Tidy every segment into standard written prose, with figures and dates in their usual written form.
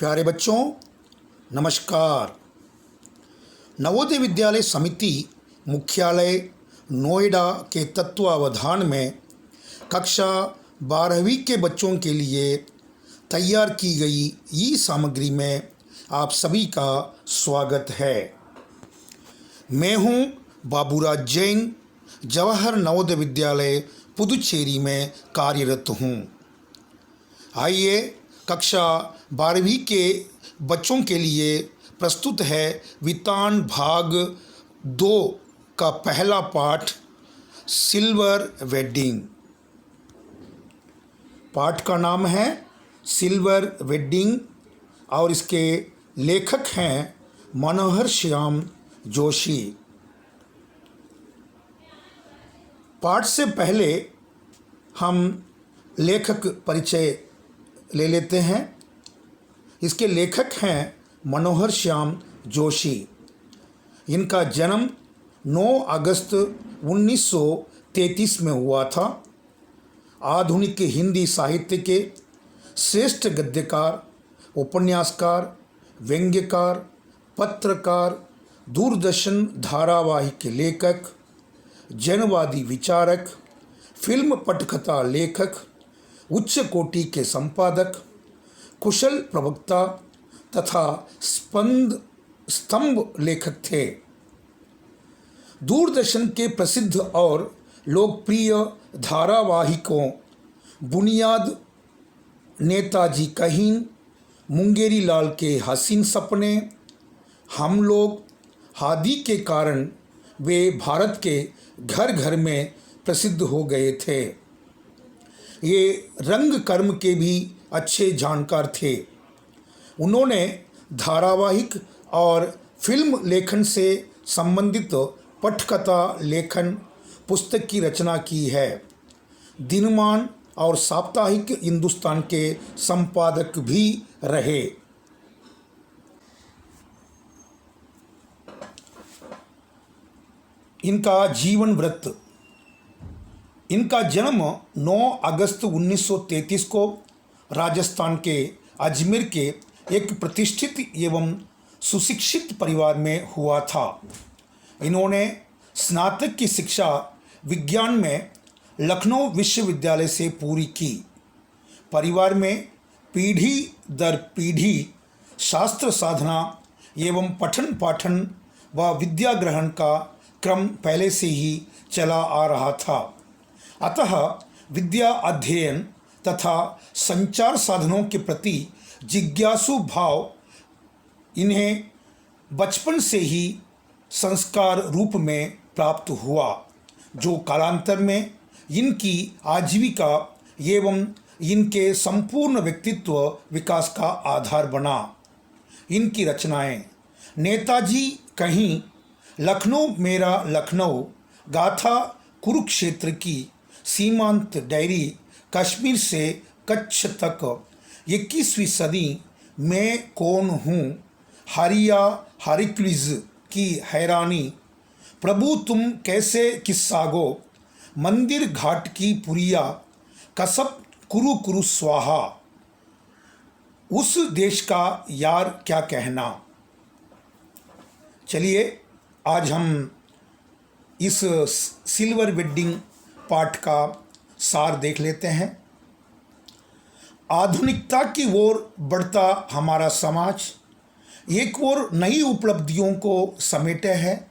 प्यारे बच्चों, नमस्कार। नवोदय विद्यालय समिति मुख्यालय नोएडा के तत्वावधान में कक्षा 12वीं के बच्चों के लिए तैयार की गई ई सामग्री में आप सभी का स्वागत है। मैं हूं बाबूराज जैन, जवाहर नवोदय विद्यालय पुदुचेरी में कार्यरत हूं। आइए कक्षा 12वीं के बच्चों के लिए प्रस्तुत है वितान भाग 2 का पहला पाठ सिल्वर वेडिंग। पाठ का नाम है सिल्वर वेडिंग और इसके लेखक हैं मनोहर श्याम जोशी। पाठ से पहले हम लेखक परिचय ले लेते हैं। इसके लेखक हैं मनोहर श्याम जोशी। इनका जन्म 9 अगस्त 1933 में हुआ था। आधुनिक हिंदी साहित्य के श्रेष्ठ गद्यकार, उपन्यासकार, व्यंग्यकार, पत्रकार, दूरदर्शन धारावाहिक लेखक, जनवादी विचारक, फिल्म पटकथा लेखक, उच्च कोटि के संपादक, कुशल प्रवक्ता तथा स्तंभ लेखक थे। दूरदर्शन के प्रसिद्ध और लोकप्रिय धारावाहिकों बुनियाद, नेताजी कहीन, मुंगेरी लाल के हसीन सपने, हम लोग आदि के कारण वे भारत के घर घर में प्रसिद्ध हो गए थे। ये रंग कर्म के भी अच्छे जानकार थे। उन्होंने धारावाहिक और फिल्म लेखन से संबंधित पटकथा लेखन पुस्तक की रचना की है। दिनमान और साप्ताहिक हिंदुस्तान के संपादक भी रहे। इनका जीवन वृत्त। इनका जन्म 9 अगस्त 1933 को राजस्थान के अजमेर के एक प्रतिष्ठित एवं सुशिक्षित परिवार में हुआ था। इन्होंने स्नातक की शिक्षा विज्ञान में लखनऊ विश्वविद्यालय से पूरी की। परिवार में पीढ़ी दर पीढ़ी शास्त्र साधना एवं पठन पाठन व विद्या ग्रहण का क्रम पहले से ही चला आ रहा था। अतः विद्या अध्ययन तथा संचार साधनों के प्रति जिज्ञासु भाव इन्हें बचपन से ही संस्कार रूप में प्राप्त हुआ, जो कालांतर में इनकी आजीविका एवं इनके संपूर्ण व्यक्तित्व विकास का आधार बना। इनकी रचनाएं नेताजी कहीं, लखनऊ मेरा लखनऊ, गाथा कुरुक्षेत्र की, सीमांत डायरी, कश्मीर से कच्छ तक, 21वीं सदी, मैं कौन हूँ, हरिया हरक्यूलिस की हैरानी, प्रभु तुम कैसे किस्सागो, मंदिर घाट की पुरिया, कसब कुरु कुरु स्वाहा, उस देश का यार क्या कहना। चलिए आज हम इस सिल्वर वेडिंग पाठ का सार देख लेते हैं। आधुनिकता की ओर बढ़ता हमारा समाज एक ओर नई उपलब्धियों को समेटे है,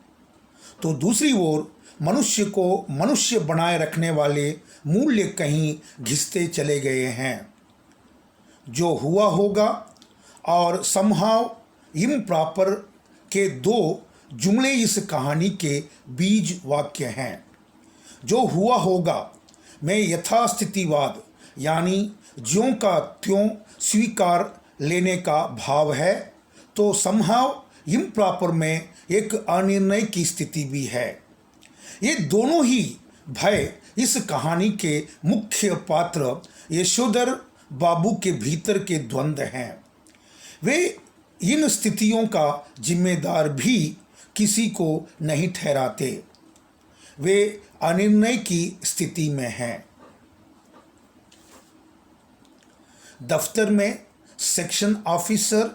तो दूसरी ओर मनुष्य को मनुष्य बनाए रखने वाले मूल्य कहीं घिसते चले गए हैं। जो हुआ होगा और समहाउ इम्प्रॉपर के 2 जुमले इस कहानी के बीज वाक्य हैं। जो हुआ होगा में यथास्थितिवाद यानी ज्यों का त्यों स्वीकार लेने का भाव है, तो समहाउ इम्प्रॉपर में एक अनिर्णय की स्थिति भी है। ये दोनों ही भय इस कहानी के मुख्य पात्र यशोधर बाबू के भीतर के द्वंद्व हैं। वे इन स्थितियों का जिम्मेदार भी किसी को नहीं ठहराते। वे अनिर्णय की स्थिति में हैं। दफ्तर में सेक्शन ऑफिसर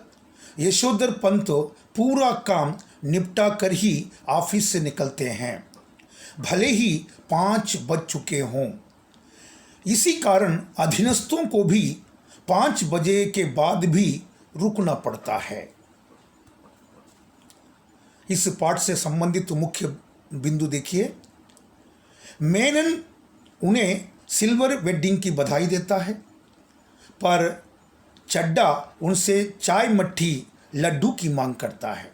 यशोधर पंत पूरा काम निपटा कर ही ऑफिस से निकलते हैं, भले ही 5 बज चुके हों। इसी कारण अधीनस्थों को भी 5 बजे के बाद भी रुकना पड़ता है। इस पाठ से संबंधित मुख्य बिंदु देखिए। मेनन उन्हें सिल्वर वेडिंग की बधाई देता है, पर चड्डा उनसे चाय मट्ठी लड्डू की मांग करता है।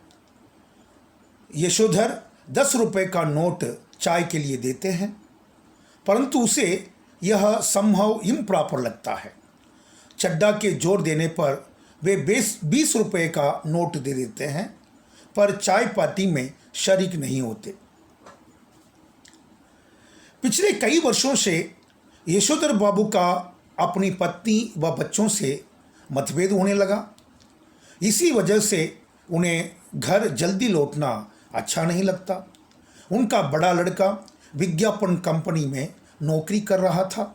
यशोधर 10 रुपए का नोट चाय के लिए देते हैं, परंतु उसे यह संभव इम्प्रॉपर लगता है। चड्डा के जोर देने पर वे 20 रुपए का नोट दे देते हैं, पर चाय पार्टी में शरीक नहीं होते। पिछले कई वर्षों से यशोधर बाबू का अपनी पत्नी व बच्चों से मतभेद होने लगा। इसी वजह से उन्हें घर जल्दी लौटना अच्छा नहीं लगता। उनका बड़ा लड़का विज्ञापन कंपनी में नौकरी कर रहा था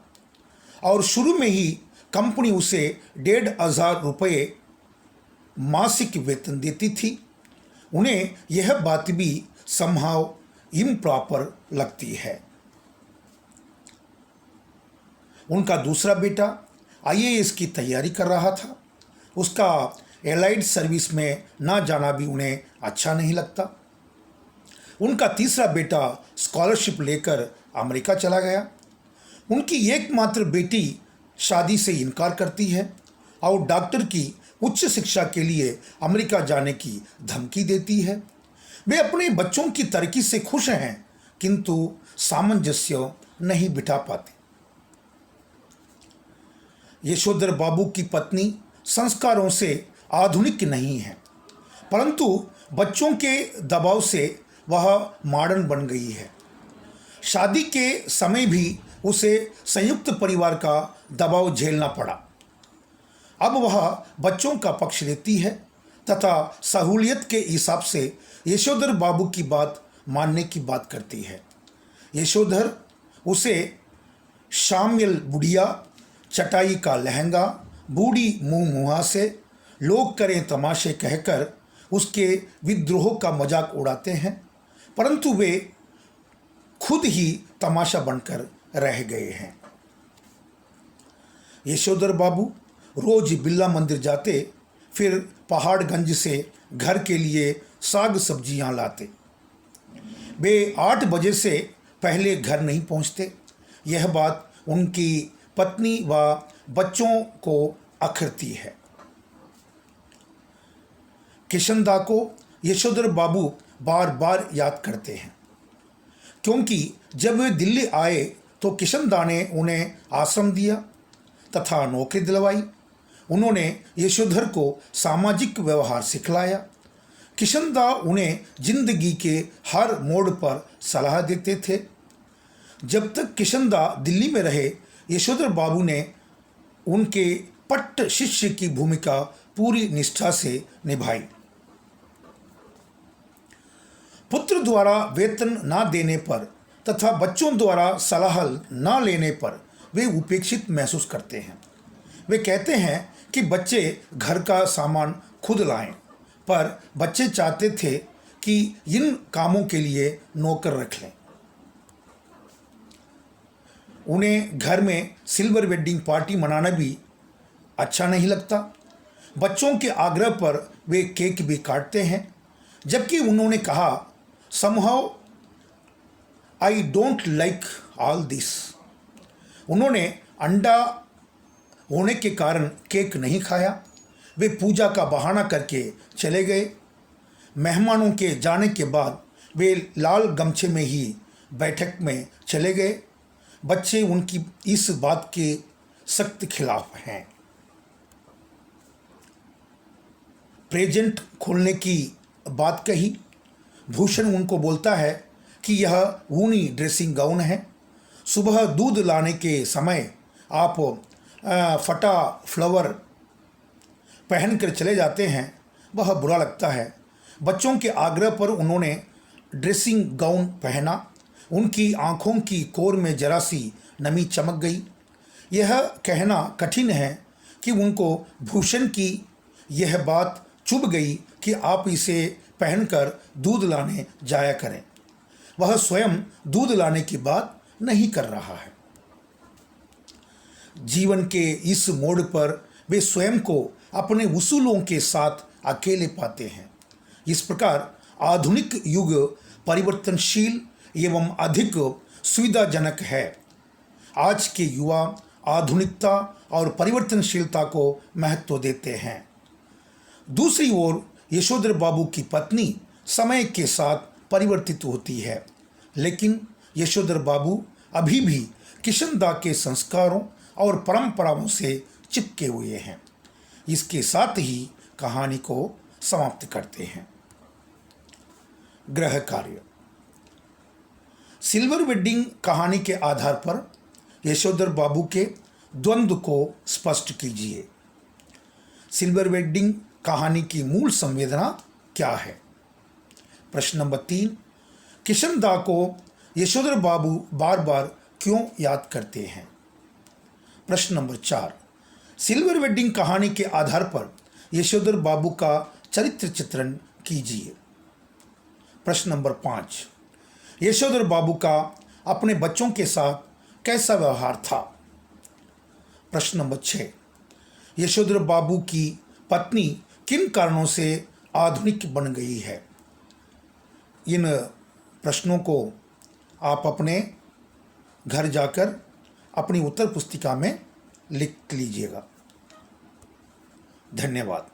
और शुरू में ही कंपनी उसे 1,500 रुपये मासिक वेतन देती थी। उन्हें यह बात भी समहाउ इम्प्रॉपर लगती है। उनका दूसरा बेटा आईएएस की तैयारी कर रहा था। उसका एलाइड सर्विस में ना जाना भी उन्हें अच्छा नहीं लगता। उनका तीसरा बेटा स्कॉलरशिप लेकर अमेरिका चला गया। उनकी एकमात्र बेटी शादी से इनकार करती है और डॉक्टर की उच्च शिक्षा के लिए अमेरिका जाने की धमकी देती है। वे अपने बच्चों की तरक्की से खुश हैं, किंतु सामंजस्य नहीं बिठा पाते। यशोधर बाबू की पत्नी संस्कारों से आधुनिक नहीं है, परंतु बच्चों के दबाव से वह मॉडर्न बन गई है। शादी के समय भी उसे संयुक्त परिवार का दबाव झेलना पड़ा। अब वह बच्चों का पक्ष लेती है तथा सहूलियत के हिसाब से यशोधर बाबू की बात मानने की बात करती है। यशोधर उसे शामिल बुढ़िया, चटाई का लहंगा, बूढ़ी मुँह मुहा से, लोग करें तमाशे कहकर उसके विद्रोह का मजाक उड़ाते हैं, परंतु वे खुद ही तमाशा बनकर रह गए हैं। यशोधर बाबू रोज बिल्ला मंदिर जाते, फिर पहाड़गंज से घर के लिए साग सब्जियां लाते। वे 8 बजे से पहले घर नहीं पहुंचते। यह बात उनकी पत्नी व बच्चों को अखरती है। किशनदा को यशोधर बाबू बार बार याद करते हैं, क्योंकि जब वे दिल्ली आए तो किशनदा ने उन्हें आश्रम दिया तथा नौकरी दिलवाई। उन्होंने यशोधर को सामाजिक व्यवहार सिखलाया। किशनदा उन्हें जिंदगी के हर मोड़ पर सलाह देते थे। जब तक किशनदा दिल्ली में रहे, यशोधर बाबू ने उनके पट्ट शिष्य की भूमिका पूरी निष्ठा से निभाई। पुत्र द्वारा वेतन ना देने पर तथा बच्चों द्वारा सलाह न लेने पर वे उपेक्षित महसूस करते हैं। वे कहते हैं कि बच्चे घर का सामान खुद लाएं, पर बच्चे चाहते थे कि इन कामों के लिए नौकर रख लें। उन्हें घर में सिल्वर वेडिंग पार्टी मनाना भी अच्छा नहीं लगता। बच्चों के आग्रह पर वे केक भी काटते हैं, जबकि उन्होंने कहा, somehow I don't like all this. उन्होंने अंडा होने के कारण केक नहीं खाया। वे पूजा का बहाना करके चले गए। मेहमानों के जाने के बाद वे लाल गमछे में ही बैठक में चले गए। बच्चे उनकी इस बात के सख्त खिलाफ हैं। प्रेजेंट खोलने की बात कही। भूषण उनको बोलता है कि यह ऊनी ड्रेसिंग गाउन है। सुबह दूध लाने के समय आप फटा फ्लावर पहनकर चले जाते हैं, वह बुरा लगता है। बच्चों के आग्रह पर उन्होंने ड्रेसिंग गाउन पहना। उनकी आंखों की कोर में जरा सी नमी चमक गई। यह कहना कठिन है कि उनको भूषण की यह बात चुभ गई कि आप इसे पहनकर दूध लाने जाया करें। वह स्वयं दूध लाने की बात नहीं कर रहा है। जीवन के इस मोड़ पर वे स्वयं को अपने उसूलों के साथ अकेले पाते हैं। इस प्रकार आधुनिक युग परिवर्तनशील एवं अधिक सुविधाजनक है। आज के युवा आधुनिकता और परिवर्तनशीलता को महत्व देते हैं। दूसरी ओर यशोधर बाबू की पत्नी समय के साथ परिवर्तित होती है, लेकिन यशोधर बाबू अभी भी किशनदा के संस्कारों और परंपराओं से चिपके हुए हैं। इसके साथ ही कहानी को समाप्त करते हैं। गृह कार्य। सिल्वर वेडिंग कहानी के आधार पर यशोधर बाबू के द्वंद्व को स्पष्ट कीजिए। सिल्वर वेडिंग कहानी की मूल संवेदना क्या है? प्रश्न नंबर 3, किशनदा को यशोधर बाबू बार बार क्यों याद करते हैं? प्रश्न नंबर 4, सिल्वर वेडिंग कहानी के आधार पर यशोधर बाबू का चरित्र चित्रण कीजिए। प्रश्न नंबर 5, यशोधर बाबू का अपने बच्चों के साथ कैसा व्यवहार था? प्रश्न नंबर 6, यशोधर बाबू की पत्नी किन कारणों से आधुनिक बन गई है? इन प्रश्नों को आप अपने घर जाकर अपनी उत्तर पुस्तिका में लिख लीजिएगा। धन्यवाद।